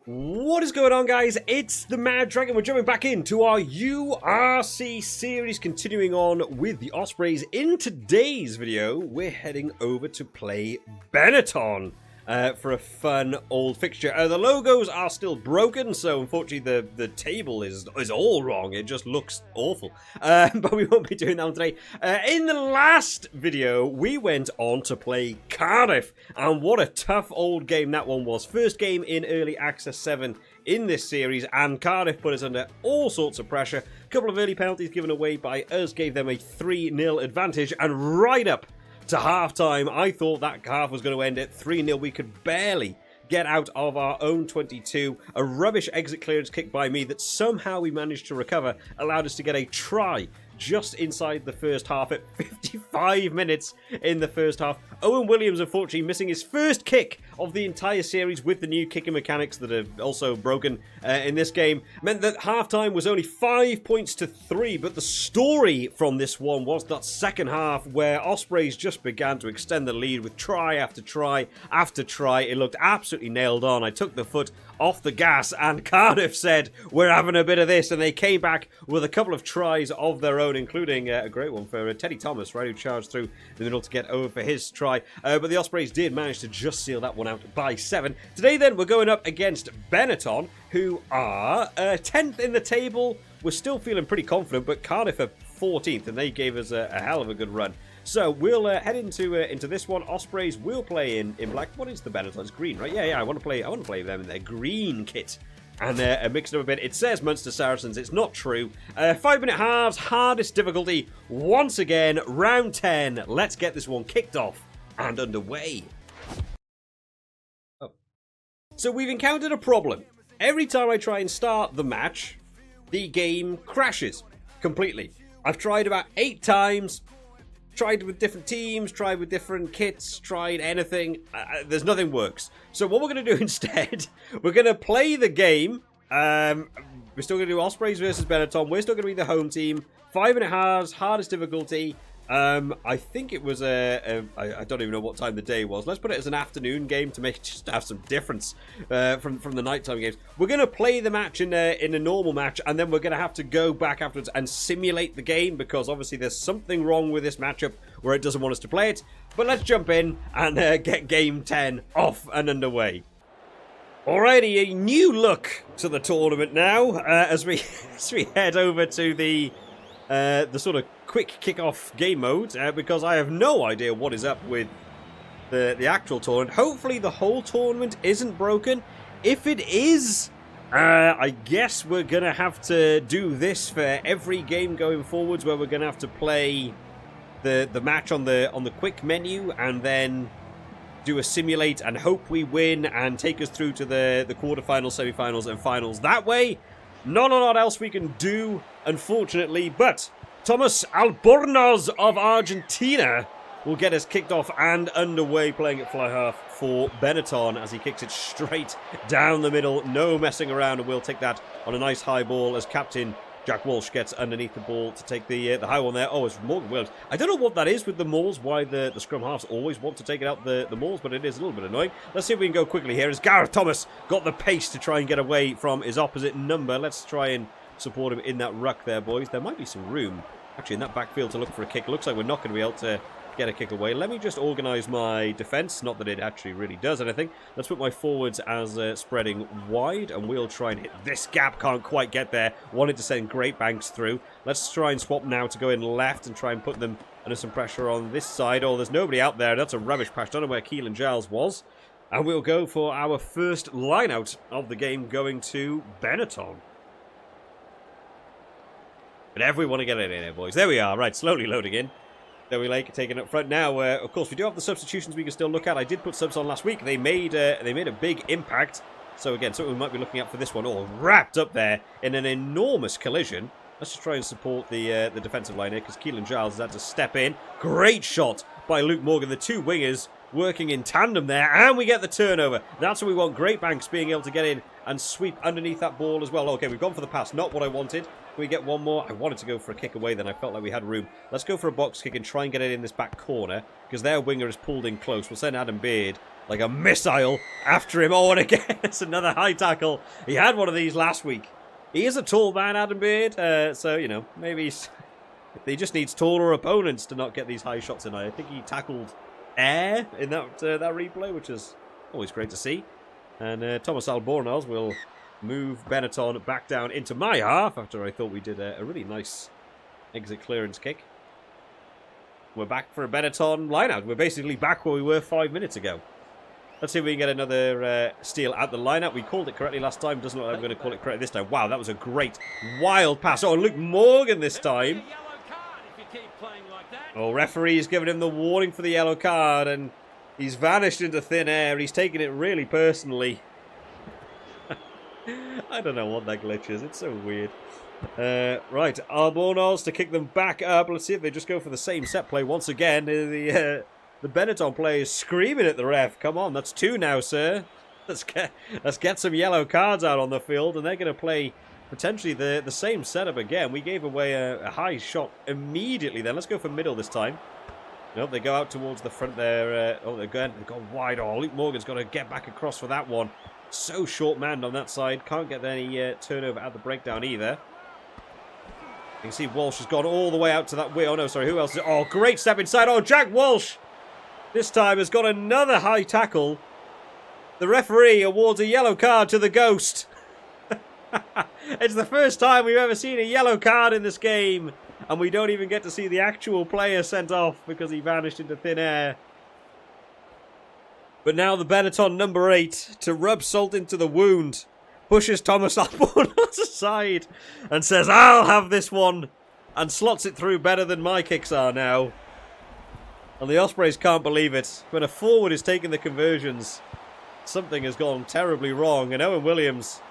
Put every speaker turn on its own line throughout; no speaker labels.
What is going on, guys? It's the Mad Dragon. We're jumping back into our URC series, continuing on with the Ospreys. In today's video, we're heading over to play Benetton for a fun old fixture. The logos are still broken, so unfortunately the table is all wrong. It just looks awful. But we won't be doing that one today. In the last video, we went on to play Cardiff, and what a tough old game that one was. First game in Early Access 7 in this series, and Cardiff put us under all sorts of pressure. A couple of early penalties given away by us gave them a 3-0 advantage, and right up to half-time, I thought that half was going to end at 3-0. We could barely get out of our own 22. A rubbish exit clearance kick by me that somehow we managed to recover allowed us to get a try just inside the first half at 55 minutes in the first half. Owen Williams, unfortunately, missing his first kick of the entire series with the new kicking mechanics that are also broken in this game, meant that halftime was only 5 points to 3. But the story from this one was that second half where Ospreys just began to extend the lead with try after try after try. It looked absolutely nailed on. I took the foot off the gas, and Cardiff said, "We're having a bit of this," and they came back with a couple of tries of their own, including a great one for Teddy Thomas, right, who charged through the middle to get over for his try. But the Ospreys did manage to just seal that one out by 7. Today, then, we're going up against Benetton, who are 10th in the table. We're still feeling pretty confident, but Cardiff are 14th, and they gave us a hell of a good run. So we'll head into this one. Ospreys will play in black. What is the Benetton? It's green, right? Yeah. I want to play them in their green kit and mix it up a bit. It says Munster Saracens. It's not true. 5-minute halves, hardest difficulty once again. Round 10. Let's get this one kicked off and underway. Oh. So we've encountered a problem. Every time I try and start the match, the game crashes completely. I've tried about 8 times. Tried with different teams, tried with different kits, tried anything. There's nothing works. So what we're going to do instead, we're going to play the game. We're still going to do Ospreys versus Benetton. We're still going to be the home team. 5-minute halves, hardest difficulty. I think it was I don't even know what time the day was. Let's put it as an afternoon game to make it just have some difference from the nighttime games. We're going to play the match in a normal match, and then we're going to have to go back afterwards and simulate the game, because obviously there's something wrong with this matchup where it doesn't want us to play it. But let's jump in and get game 10 off and underway. Alrighty, a new look to the tournament now as we head over to the sort of quick kick-off game mode, because I have no idea what is up with the actual tournament. Hopefully the whole tournament isn't broken. If it is, I guess we're going to have to do this for every game going forwards, where we're going to have to play the match on the quick menu and then do a simulate and hope we win and take us through to the quarterfinals, semi-finals and finals that way. Not a lot else we can do, unfortunately, but Thomas Albornoz of Argentina will get us kicked off and underway, playing at fly half for Benetton as he kicks it straight down the middle. No messing around, and we'll take that on a nice high ball as captain Jack Walsh gets underneath the ball to take the high one there. Oh, it's Morgan Williams. I don't know what that is with the mauls, why the scrum halves always want to take it out the mauls, but it is a little bit annoying. Let's see if we can go quickly here as Gareth Thomas got the pace to try and get away from his opposite number. Let's try and support him in that ruck there, boys. There might be some room, actually, in that backfield to look for a kick. Looks like we're not going to be able to get a kick away. Let me just organise my defence. Not that it actually really does anything. Let's put my forwards as spreading wide, and we'll try and hit this gap. Can't quite get there. Wanted to send Great Banks through. Let's try and swap now to go in left and try and put them under some pressure on this side. Oh, there's nobody out there. That's a rubbish patch. Don't know where Keelan Giles was. And we'll go for our first line-out of the game, going to Benetton. But everyone want to get it in here, boys. There we are. Right, slowly loading in. There we like taking up front now. Of course, we do have the substitutions we can still look at. I did put subs on last week. They made a big impact. So again, something we might be looking at for this one. All wrapped up there in an enormous collision. Let's just try and support the defensive line here, because Keelan Giles has had to step in. Great shot by Luke Morgan. The two wingers working in tandem there, and we get the turnover. That's what we want. Great Banks being able to get in and sweep underneath that ball as well. Okay, we've gone for the pass. Not what I wanted. Can we get one more? I wanted to go for a kick away then. I felt like we had room. Let's go for a box kick and try and get it in this back corner, because their winger is pulled in close. We'll send Adam Beard like a missile after him. Oh, and again, it's another high tackle. He had one of these last week. He is a tall man, Adam Beard, so, you know, maybe he just needs taller opponents to not get these high shots in. I think he tackled air in that replay, which is always great to see. And Thomas Albornoz will move Benetton back down into my half after I thought we did a really nice exit clearance kick. We're back for a Benetton lineout. We're basically back where we were 5 minutes ago. Let's see if we can get another steal at the lineout. We called it correctly last time. Doesn't look like we're going to call it correct this time. Wow, that was a great wild pass. Oh, Luke Morgan this time. Oh, referee's giving him the warning for the yellow card, and he's vanished into thin air. He's taken it really personally. I don't know what that glitch is. It's so weird. Right, Albornoz to kick them back up. Let's see if they just go for the same set play once again. The Benetton player is screaming at the ref. Come on, that's 2 now, sir. Let's get some yellow cards out on the field, and they're going to play potentially the same setup again. We gave away a high shot immediately then. Let's go for middle this time. Nope, they go out towards the front there. Oh, they've gone wide. Oh, Luke Morgan's got to get back across for that one. So short-manned on that side. Can't get any turnover at the breakdown either. You can see Walsh has gone all the way out to that way. Oh, no, sorry. Who else? Oh, great step inside. Oh, Jack Walsh this time has got another high tackle. The referee awards a yellow card to the Ghost. It's the first time we've ever seen a yellow card in this game. And we don't even get to see the actual player sent off because he vanished into thin air. But now the Benetton number 8 to rub salt into the wound. Pushes Thomas Albornoz aside and says, I'll have this one. And slots it through better than my kicks are now. And the Ospreys can't believe it. When a forward is taking the conversions, something has gone terribly wrong. And Owen Williams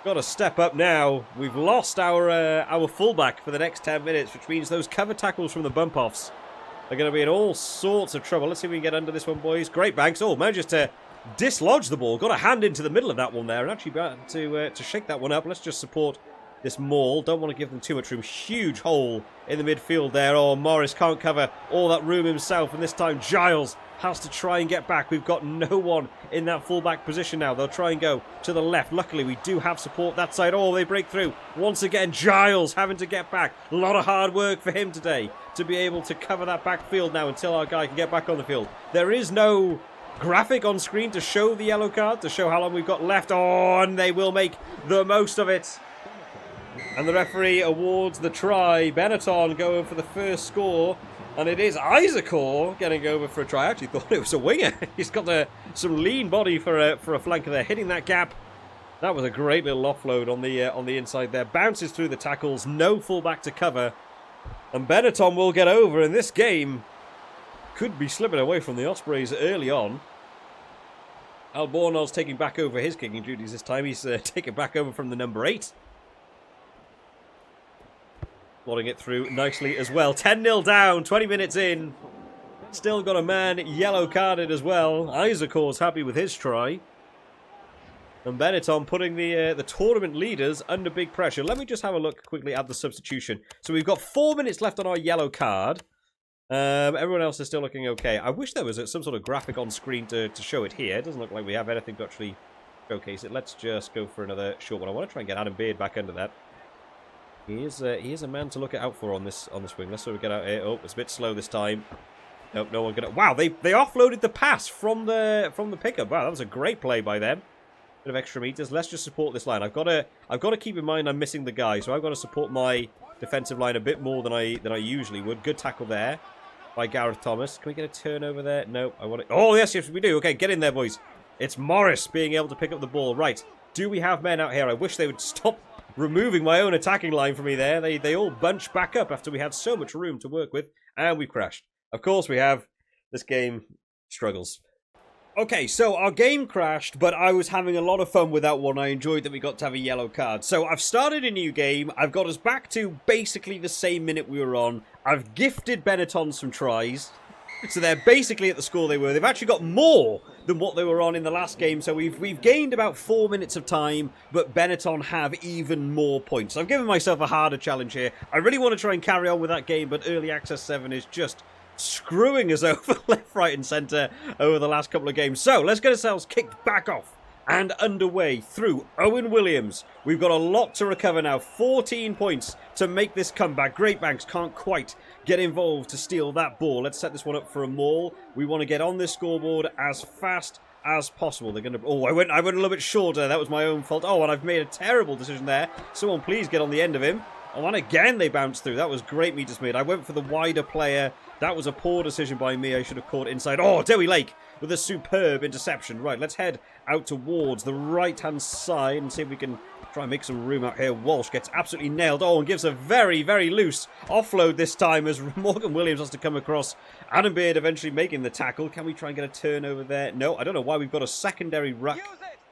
got to step up now. We've lost our fullback for the next 10 minutes, which means those cover tackles from the bump-offs are going to be in all sorts of trouble. Let's see if we can get under this one, boys. Great Banks. Oh, manages to dislodge the ball. Got a hand into the middle of that one there. And actually to shake that one up. Let's just support this maul. Don't want to give them too much room. Huge hole in the midfield there. Oh, Morris can't cover all that room himself. And this time Giles has to try and get back. We've got no one in that fullback position now. They'll try and go to the left. Luckily, we do have support that side. Oh, they break through. Once again, Giles having to get back. A lot of hard work for him today to be able to cover that backfield now until our guy can get back on the field. There is no graphic on screen to show the yellow card, to show how long we've got left. Oh, and they will make the most of it. And the referee awards the try. Benetton going for the first score. And it is Isaacor getting over for a try. I actually thought it was a winger. He's got some lean body for a flanker there, hitting that gap. That was a great little offload on the inside there. Bounces through the tackles, no fullback to cover. And Benetton will get over, and this game could be slipping away from the Ospreys early on. Albornoz taking back over his kicking duties this time. He's taken back over from the number 8. Slotting it through nicely as well. 10-0 down, 20 minutes in. Still got a man yellow carded as well. Isaac's happy with his try. And Benetton putting the tournament leaders under big pressure. Let me just have a look quickly at the substitution. So we've got 4 minutes left on our yellow card. Everyone else is still looking okay. I wish there was some sort of graphic on screen to show it here. It doesn't look like we have anything to actually showcase it. Let's just go for another short one. I want to try and get Adam Beard back under that. He is a man to look out for on this wing. Let's sort of get out here. Oh, it's a bit slow this time. Nope, no one gonna. Wow, they offloaded the pass from the pickup. Wow, that was a great play by them. Bit of extra meters. Let's just support this line. I've got to keep in mind I'm missing the guy, so I've got to support my defensive line a bit more than I usually would. Good tackle there by Gareth Thomas. Can we get a turnover there? No, I want to. Oh yes, we do. Okay, get in there, boys. It's Morris being able to pick up the ball. Right. Do we have men out here? I wish they would stop removing my own attacking line for me there. They all bunched back up after we had so much room to work with, and we've crashed. Of course we have. This game struggles. Okay, so our game crashed, but I was having a lot of fun with that one. I enjoyed that we got to have a yellow card. So I've started a new game. I've got us back to basically the same minute we were on. I've gifted Benetton some tries. So they're basically at the score they were. They've actually got more than what they were on in the last game. So we've gained about 4 minutes of time, but Benetton have even more points. So I've given myself a harder challenge here. I really want to try and carry on with that game, but Early Access 7 is just screwing us over left, right and centre over the last couple of games. So let's get ourselves kicked back off and underway through Owen Williams. We've got a lot to recover now. 14 points to make this comeback. Great Banks can't quite get involved to steal that ball. Let's set this one up for a maul. We want to get on this scoreboard as fast as possible. They're going to... Oh, I went a little bit shorter. That was my own fault. Oh, and I've made a terrible decision there. Someone please get on the end of him. Oh, and again they bounced through. That was great meters made. I went for the wider player. That was a poor decision by me. I should have caught inside. Oh, Dewey Lake with a superb interception. Right, let's head out towards the right-hand side and see if we can try and make some room out here. Walsh gets absolutely nailed. Oh, and gives a very, very loose offload this time as Morgan Williams has to come across. Adam Beard eventually making the tackle. Can we try and get a turnover there? No, I don't know why we've got a secondary ruck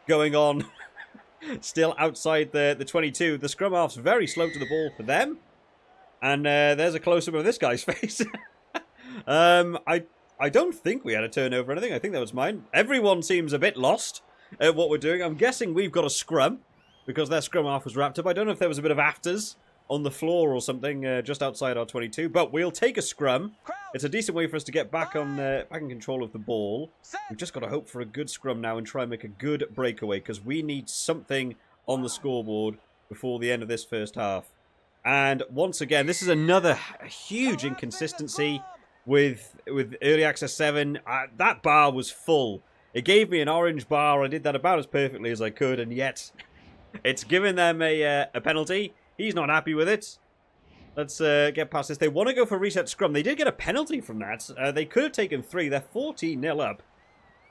going on. Still outside the 22. The scrum half's very slow to the ball for them. And there's a close-up of this guy's face. I don't think we had a turnover or anything. I think that was mine. Everyone seems a bit lost at what we're doing. I'm guessing we've got a scrum because their scrum half was wrapped up. I don't know if there was a bit of afters on the floor or something just outside our 22, but we'll take a scrum. It's a decent way for us to get back in control of the ball. We've just got to hope for a good scrum now and try and make a good breakaway because we need something on the scoreboard before the end of this first half. And once again, this is another huge inconsistency with Early Access 7. That bar was full. It gave me an orange bar. I did that about as perfectly as I could, and yet it's given them a penalty. He's not happy with it. Let's get past this. They want to go for reset scrum. They did get a penalty from that. They could have taken 3. They're 14-0 up.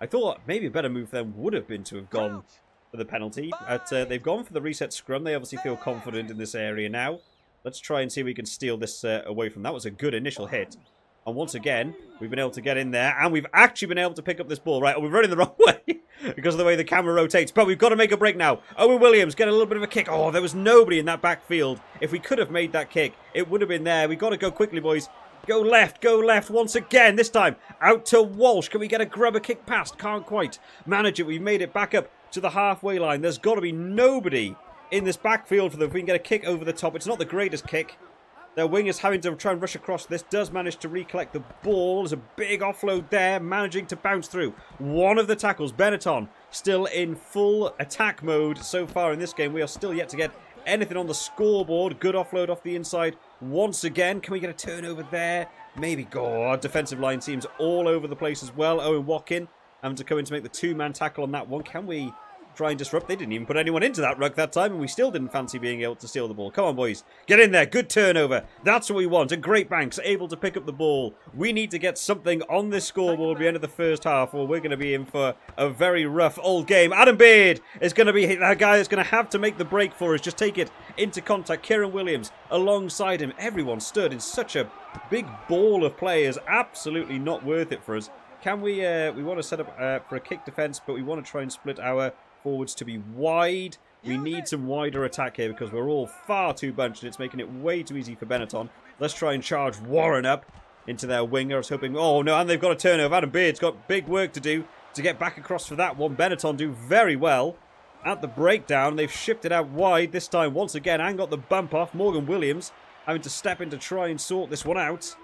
I thought maybe a better move for them would have been to have gone for the penalty. But they've gone for the reset scrum. They obviously feel confident in this area now. Let's try and see if we can steal this away from them. That was a good initial hit. And once again, we've been able to get in there. And we've actually been able to pick up this ball. Right, we're running the wrong way because of the way the camera rotates. But we've got to make a break now. Owen Williams get a little bit of a kick. Oh, there was nobody in that backfield. If we could have made that kick, it would have been there. We've got to go quickly, boys. Go left once again. This time, out to Walsh. Can we get a grubber kick past? Can't quite manage it. We've made it back up to the halfway line. There's got to be nobody in this backfield for them. If we can get a kick over the top. It's not the greatest kick. Their wing is having to try and rush across. This does manage to recollect the ball. There's a big offload there, managing to bounce through. One of the tackles, Benetton, still in full attack mode so far in this game. We are still yet to get anything on the scoreboard. Good offload off the inside once again. Can we get a turnover there? Maybe. God, our defensive line seems all over the place as well. Owen Watkin having to come in to make the two-man tackle on that one. Can we try and disrupt? They didn't even put anyone into that ruck that time, and we still didn't fancy being able to steal the ball. Come on, boys. Get in there. Good turnover. That's what we want. A Great Banks able to pick up the ball. We need to get something on this scoreboard at the end of the first half, or we're going to be in for a very rough old game. Adam Beard is going to be that guy that's going to have to make the break for us. Just take it into contact. Kieran Williams alongside him. Everyone stood in such a big ball of players. Absolutely not worth it for us. Can we want to set up for a kick defense, but we want to try and split our forwards to be wide. We need some wider attack here because we're all far too bunched and it's making it way too easy for Benetton. Let's try and charge Warren up into their winger. I was hoping... Oh, no, and they've got a turnover. Adam Beard's got big work to do to get back across for that one. Benetton do very well at the breakdown. They've shipped it out wide this time once again and got the bump off. Morgan Williams having to step in to try and sort this one out.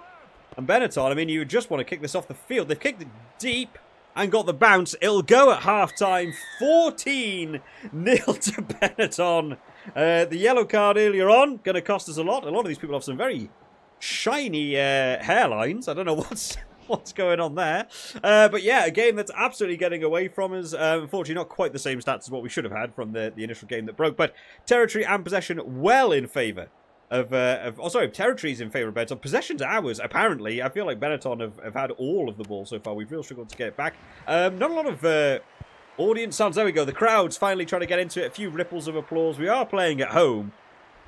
And Benetton, I mean, you just want to kick this off the field. They've kicked it deep and got the bounce. It'll go at half-time. 14-0 to Benetton. The yellow card earlier on, going to cost us a lot. A lot of these people have some very shiny hairlines. I don't know what's going on there. But yeah, a game that's absolutely getting away from us. Unfortunately, not quite the same stats as what we should have had from the initial game that broke. But territory and possession well in favour territories in favour of Benetton. Possession's ours, apparently. I feel like Benetton have had all of the ball so far. We've really struggled to get it back. Not a lot of audience sounds. There we go. The crowd's finally trying to get into it. A few ripples of applause. We are playing at home.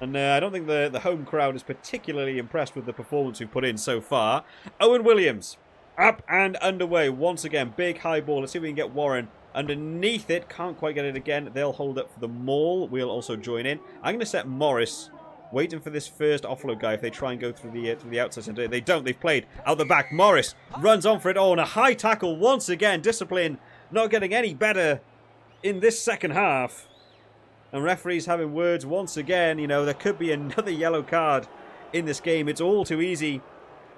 And I don't think the home crowd is particularly impressed with the performance we've put in so far. Owen Williams, up and underway. Once again, big high ball. Let's see if we can get Warren underneath it. Can't quite get it again. They'll hold up for the maul. We'll also join in. I'm going to set Morris... waiting for this first offload guy if they try and go through the outside center. They don't. They've played out the back. Morris runs on for it. Oh, and a high tackle once again. Discipline not getting any better in this second half. And referees having words once again. You know, there could be another yellow card in this game. It's all too easy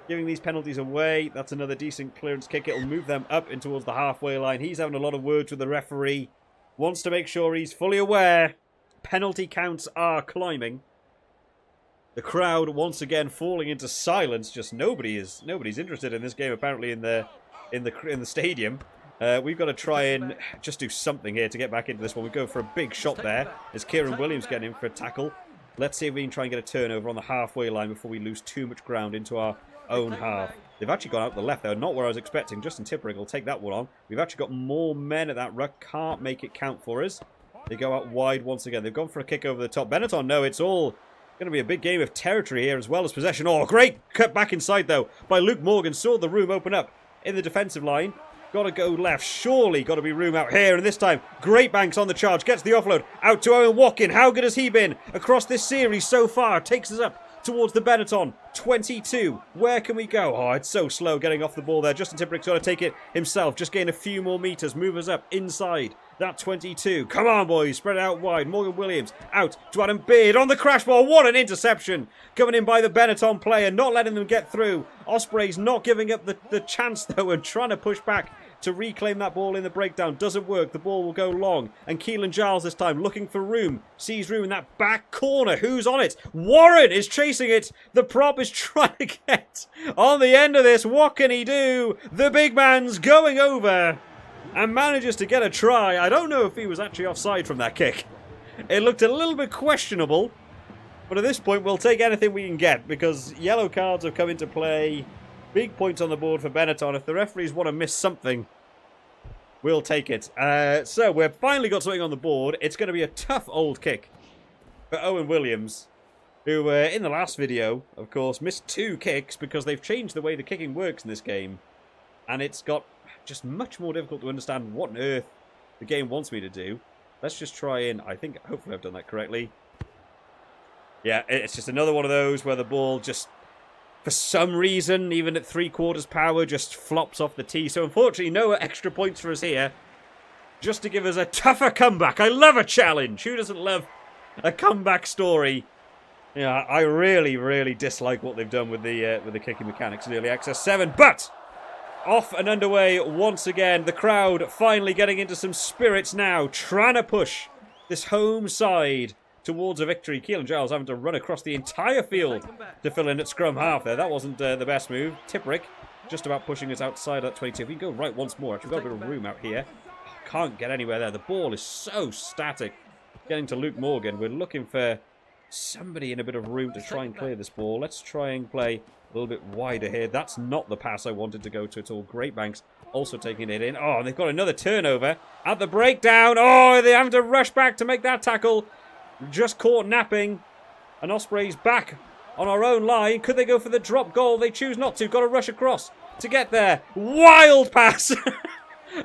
giving these penalties away. That's another decent clearance kick. It'll move them up in towards the halfway line. He's having a lot of words with the referee. Wants to make sure he's fully aware. Penalty counts are climbing. The crowd once again falling into silence. Just nobody's interested in this game apparently in the stadium. We've got to try and just do something here to get back into this one. We go for a big shot there as Kieran Williams getting in for a tackle. Let's see if we can try and get a turnover on the halfway line before we lose too much ground into our own half. They've actually gone out the left there, not where I was expecting. Justin Tipperick will take that one on. We've actually got more men at that ruck. Can't make it count for us. They go out wide once again. They've gone for a kick over the top. Benetton, no, it's all going to be a big game of territory here as well as possession. Oh, great cut back inside though by Luke Morgan. Saw the room open up in the defensive line. Got to go left. Surely got to be room out here. And this time, Great Banks on the charge. Gets the offload out to Owen Watkin. How good has he been across this series so far? Takes us up towards the Benetton. 22. Where can we go? Oh, it's so slow getting off the ball there. Justin Tipperick's got to take it himself. Just gain a few more meters. Move us up inside that 22. Come on, boys. Spread it out wide. Morgan Williams out to Adam Beard on the crash ball. What an interception. Coming in by the Benetton player. Not letting them get through. Ospreys not giving up the chance, though, and trying to push back to reclaim that ball in the breakdown. Doesn't work. The ball will go long. And Keelan Giles this time looking for room. Sees room in that back corner. Who's on it? Warren is chasing it. The prop is trying to get on the end of this. What can he do? The big man's going over and manages to get a try. I don't know if he was actually offside from that kick. It looked a little bit questionable. But at this point, we'll take anything we can get because yellow cards have come into play. Big points on the board for Benetton. If the referees want to miss something, we'll take it. So we've finally got something on the board. It's going to be a tough old kick for Owen Williams, who in the last video, of course, missed 2 kicks because they've changed the way the kicking works in this game. And it's got just much more difficult to understand what on earth the game wants me to do. Let's just try and, hopefully I've done that correctly. Yeah, it's just another one of those where the ball just, for some reason, even at 3/4 power, just flops off the tee. So unfortunately, no extra points for us here. Just to give us a tougher comeback. I love a challenge. Who doesn't love a comeback story? Yeah, I really, really dislike what they've done with the kicking mechanics in early access 7. But off and underway once again. The crowd finally getting into some spirits now, trying to push this home side towards a victory. Keelan Giles having to run across the entire field to fill in at scrum half there. That wasn't the best move. Tipperick just about pushing us outside that 22. If we can go right once more, actually, we've got a bit of room out here. Can't get anywhere there. The ball is so static. Getting to Luke Morgan. We're looking for somebody in a bit of room to try and clear this ball. Let's try and play a little bit wider here. That's not the pass I wanted to go to at all. Great Banks also taking it in. Oh, and they've got another turnover at the breakdown. Oh, they have to rush back to make that tackle. Just caught napping. And Ospreys back on our own line. Could they go for the drop goal? They choose not to. Got to rush across to get there. Wild pass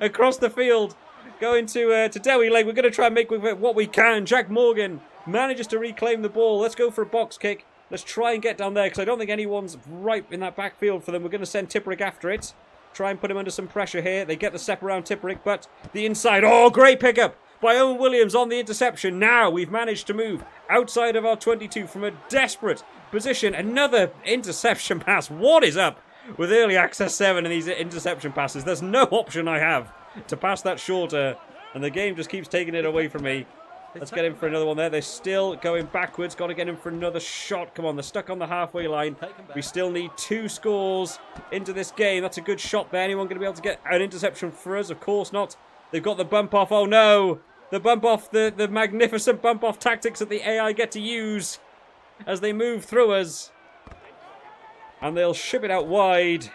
across the field. Going to Dewi Leg. We're going to try and make what we can. Jack Morgan manages to reclaim the ball. Let's go for a box kick. Let's try and get down there because I don't think anyone's right in that backfield for them. We're going to send Tipperick after it. Try and put him under some pressure here. They get the step around Tipperick, but the inside. Oh, great pickup by Owen Williams on the interception. Now we've managed to move outside of our 22 from a desperate position. Another interception pass. What is up with early access 7 and these interception passes? There's no option I have to pass that shorter, and the game just keeps taking it away from me. Let's get in for another one there. They're still going backwards. Got to get in for another shot. Come on, they're stuck on the halfway line. We still need 2 scores into this game. That's a good shot there. Anyone going to be able to get an interception for us? Of course not. They've got the bump off. Oh no! The bump off, the magnificent bump off tactics that the AI get to use as they move through us. And they'll ship it out wide.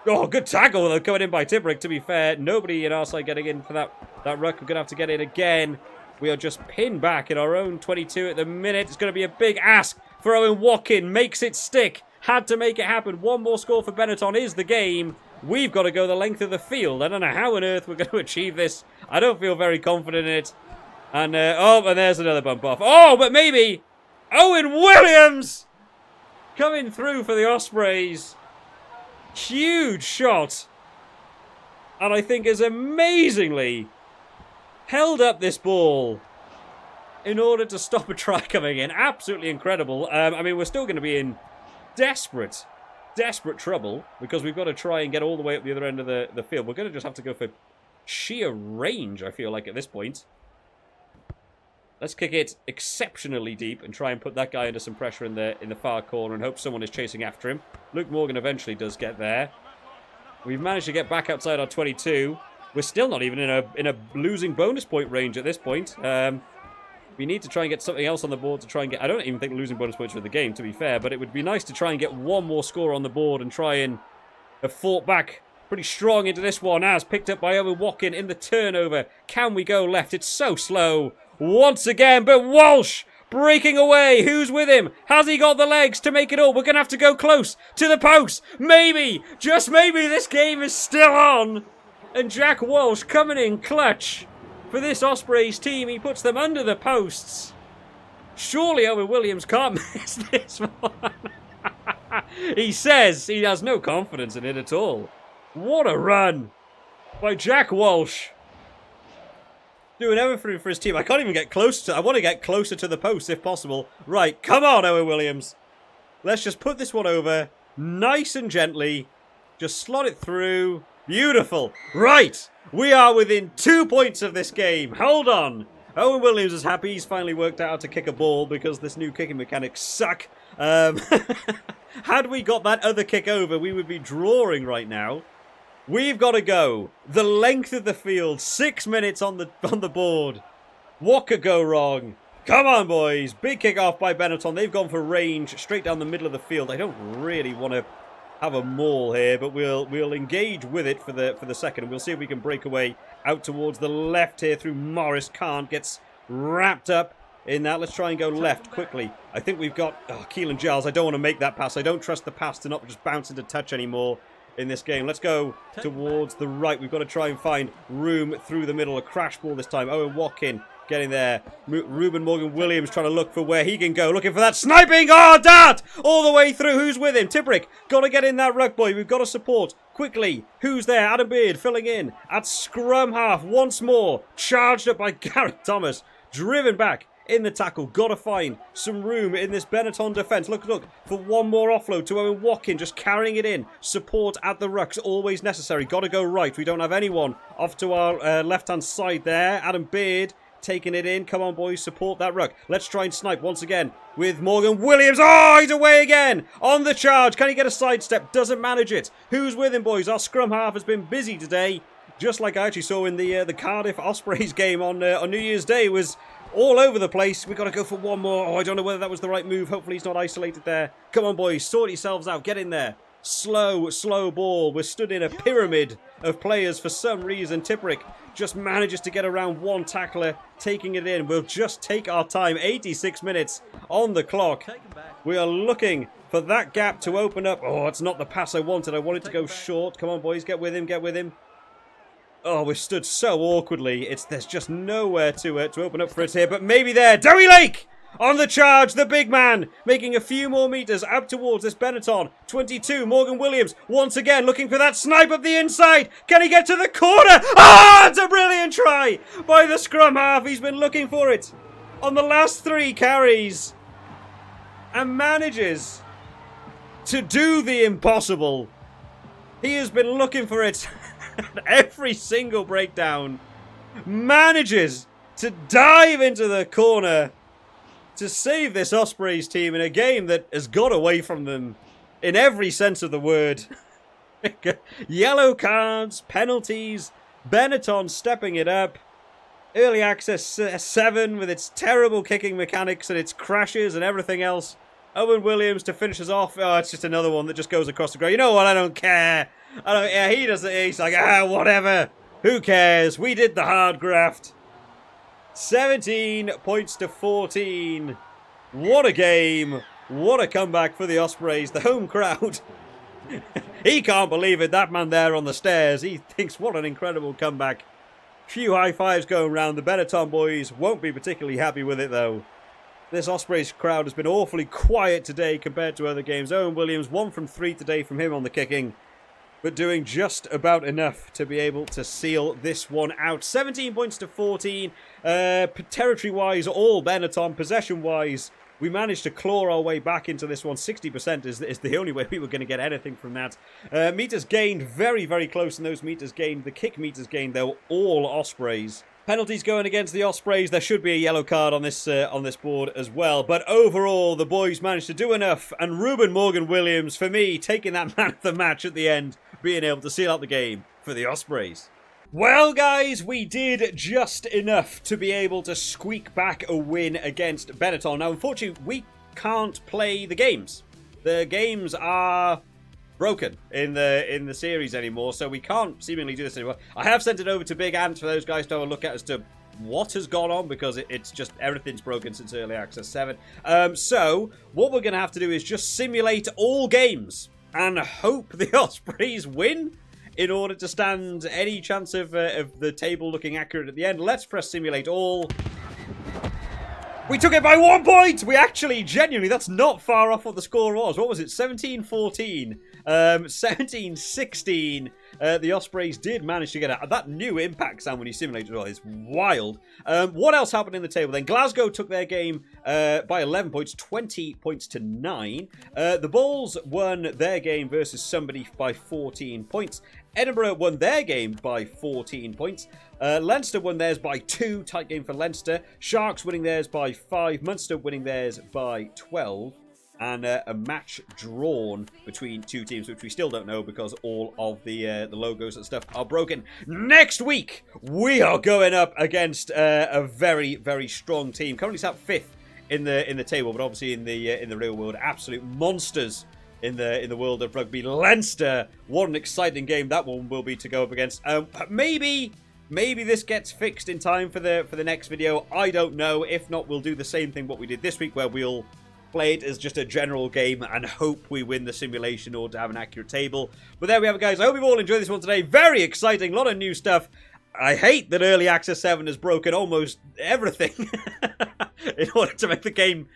Oh, good tackle though, coming in by Tipperick, to be fair. Nobody in our side getting in for that ruck. We're going to have to get in again. We are just pinned back in our own 22 at the minute. It's going to be a big ask for Owen Watkin. Makes it stick. Had to make it happen. One more score for Benetton is the game. We've got to go the length of the field. I don't know how on earth we're going to achieve this. I don't feel very confident in it. And, and there's another bump off. Oh, but maybe Owen Williams coming through for the Ospreys. Huge shot. And I think is amazingly held up this ball in order to stop a try coming in. Absolutely incredible. I mean, we're still going to be in desperate desperate trouble because we've got to try and get all the way up the other end of the field. We're going to just have to go for sheer range, I feel like, at this point. Let's kick it exceptionally deep and try and put that guy under some pressure in the far corner and hope someone is chasing after him. Luke Morgan eventually does get there. We've managed to get back outside our 22. We're still not even in a losing bonus point range at this point. We need to try and get something else on the board to try and get... I don't even think losing bonus points for the game, to be fair, but it would be nice to try and get one more score on the board and try and have fought back pretty strong into this one, as picked up by Owen Watkin in the turnover. Can we go left? It's so slow once again, but Walsh breaking away. Who's with him? Has he got the legs to make it all? We're going to have to go close to the post. Maybe, just maybe, this game is still on. And Jack Walsh coming in clutch for this Ospreys team. He puts them under the posts. Surely Owen Williams can't miss this one. He says he has no confidence in it at all. What a run by Jack Walsh. Doing everything for his team. I can't even get close to... I want to get closer to the post if possible. Right, come on, Owen Williams. Let's just put this one over nice and gently. Just slot it through. Beautiful. Right, we are within 2 points of this game. Hold on. Owen Williams is happy. He's finally worked out how to kick a ball because this new kicking mechanics suck. Had we got that other kick over, we would be drawing right now. We've got to go the length of the field. 6 minutes on the board. What could go wrong? Come on, boys. Big kick off by Benetton. They've gone for range straight down the middle of the field. I don't really want to have a maul here, but we'll engage with it for the second. We'll see if we can break away out towards the left here through Morris. Can't. Gets wrapped up in that. Let's try and go left quickly. I think we've got Keelan Giles. I don't want to make that pass. I don't trust the pass to not just bounce into touch anymore in this game. Let's go towards the right. We've got to try and find room through the middle. A crash ball this time. Owen Watkin getting there. Ruben Morgan Williams trying to look for where he can go. Looking for that sniping. Oh, dart! All the way through. Who's with him? Tibrick. Got to get in that ruck boy. We've got to support. Quickly. Who's there? Adam Beard filling in at scrum half once more. Charged up by Gareth Thomas. Driven back in the tackle. Got to find some room in this Benetton defence. Look for one more offload to Owen Watkin. Just carrying it in. Support at the rucks. Always necessary. Got to go right. We don't have anyone off to our left-hand side there. Adam Beard taking it in. Come on, boys. Support that ruck. Let's try and snipe once again with Morgan Williams. Oh, he's away again. On the charge. Can he get a sidestep? Doesn't manage it. Who's with him, boys? Our scrum half has been busy today. Just like I actually saw in the Cardiff Ospreys game on New Year's Day. Was all over the place. We've got to go for one more. Oh, I don't know whether that was the right move. Hopefully he's not isolated there. Come on, boys. Sort yourselves out. Get in there. Slow ball. We're stood in a pyramid of players for some reason. Tipperick just manages to get around one tackler, taking it in. We'll just take our time. 86 minutes on the clock. We are looking for that gap to open up. Oh, it's not the pass I wanted. I wanted to go short. Come on, boys. Get with him. Get with him. Oh, we've stood so awkwardly. There's just nowhere to open up for us here. But maybe there. Derry Lake on the charge. The big man making a few more meters up towards this Benetton. 22. Morgan Williams once again looking for that snipe up the inside. Can he get to the corner? Ah, it's a brilliant try by the scrum half. He's been looking for it on the last 3 carries and manages to do the impossible. He has been looking for it. Every single breakdown, manages to dive into the corner to save this Ospreys team in a game that has got away from them in every sense of the word. Yellow cards, penalties, Benetton stepping it up, early access 7 with its terrible kicking mechanics and its crashes and everything else. Owen Williams to finish us off. Oh, it's just another one that just goes across the ground. You know what? I don't care. He doesn't. He's like, whatever. Who cares? We did the hard graft. 17 points to 14. What a game. What a comeback for the Ospreys. The home crowd. He can't believe it. That man there on the stairs. He thinks, what an incredible comeback. Few high fives going round. The Benetton boys won't be particularly happy with it, though. This Ospreys crowd has been awfully quiet today compared to other games. Owen Williams, 1 from 3 today from him on the kicking. but doing just about enough to be able to seal this one out. 17 points to 14. Territory-wise, all Benetton. Possession-wise, we managed to claw our way back into this one. 60% is the only way we were going to get anything from that. Meters gained, very, very close in those meters gained. The kick meters gained, though, all Ospreys. Penalties going against the Ospreys. There should be a yellow card on this board as well. But overall, the boys managed to do enough. And Ruben Morgan-Williams, for me, taking that man of the match at the end, being able to seal out the game for the Ospreys. Well, guys, we did just enough to be able to squeak back a win against Benetton. Now, unfortunately, we can't play the games. The games are broken in the series anymore, so we can't seemingly do this anymore. I have sent it over to Big Ant for those guys to have a look at as to what has gone on, because it's just everything's broken since Early Access 7. So, what we're going to have to do is just simulate all games and hope the Ospreys win in order to stand any chance of the table looking accurate at the end. Let's press simulate all. We took it by 1 point! We actually, genuinely, that's not far off what the score was. What was it? 17-14. 17-16. The Ospreys did manage to get out. That new impact sound when you simulate it all is wild. What else happened in the table then? Glasgow took their game by 11 points, 20 points to 9. The Bulls won their game versus somebody by 14 points. Edinburgh won their game by 14 points. Leinster won theirs by 2. Tight game for Leinster. Sharks winning theirs by 5. Munster winning theirs by 12. And a match drawn between two teams, which we still don't know because all of the logos and stuff are broken. Next week, we are going up against a very, very strong team. Currently sat 5th in the table, but obviously in the real world, absolute monsters in the world of rugby. Leinster, what an exciting game that one will be to go up against. Maybe this gets fixed in time for the next video. I don't know. If not, we'll do the same thing what we did this week, where we'll play it as just a general game and hope we win the simulation or to have an accurate table. But there we have it, guys. I hope you've all enjoyed this one today. Very exciting, a lot of new stuff. I hate that Early Access 7 has broken almost everything in order to make the game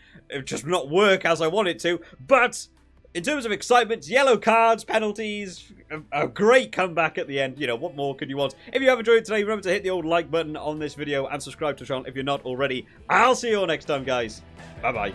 just not work as I want it to. But in terms of excitement, yellow cards, penalties, a great comeback at the end. You know, what more could you want? If you have enjoyed it today, remember to hit the old like button on this video and subscribe to the channel if you're not already. I'll see you all next time, guys. Bye-bye.